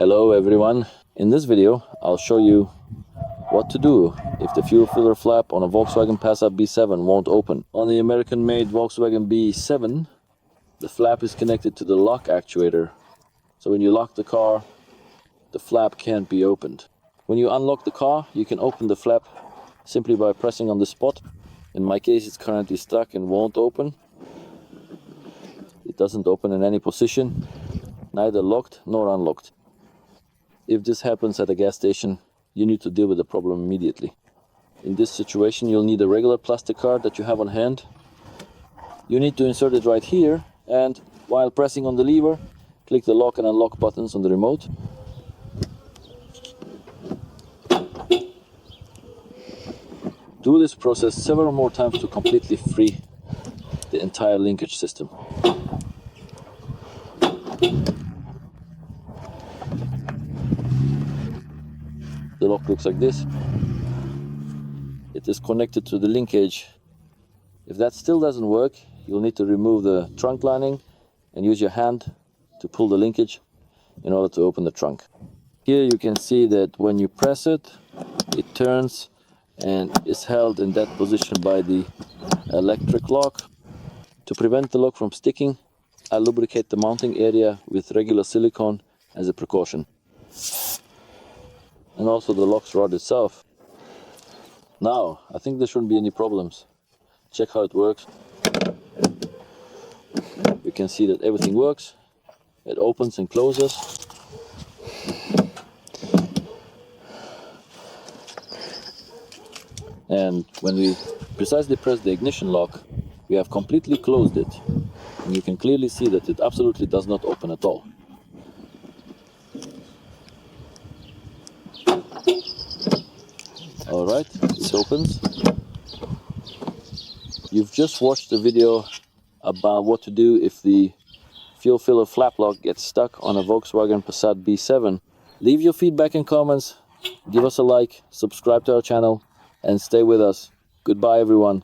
Hello everyone. In this video I'll show you what to do if the fuel filler flap on a Volkswagen Passat B7 won't open. On the American-made Volkswagen B7, the flap is connected to the lock actuator. So when you lock the car, the flap can't be opened. When you unlock the car, you can open the flap simply by pressing on the spot. In my case, it's currently stuck and won't open. It doesn't open in any position, neither locked nor unlocked. If this happens at a gas station, you need to deal with the problem immediately. In this situation, you'll need a regular plastic card that you have on hand. You need to insert it right here, and while pressing on the lever, click the lock and unlock buttons on the remote. Do this process several more times to completely free the entire linkage system. The lock looks like this. It is connected to the linkage. If that still doesn't work, you'll need to remove the trunk lining and use your hand to pull the linkage in order to open the trunk. Here you can see that when you press it, it turns and is held in that position by the electric lock. To prevent the lock from sticking, I lubricate the mounting area with regular silicone as a precaution. And also the lock rod itself. Now, I think there shouldn't be any problems. Check how it works. You can see that everything works. It opens and closes. And when we precisely press the ignition lock, we have completely closed it. And you can clearly see that it absolutely does not open at all. Alright, it opens. You've just watched the video about what to do if the fuel filler flap lock gets stuck on a Volkswagen Passat B7. Leave your feedback and comments, give us a like, subscribe to our channel, and stay with us. Goodbye everyone.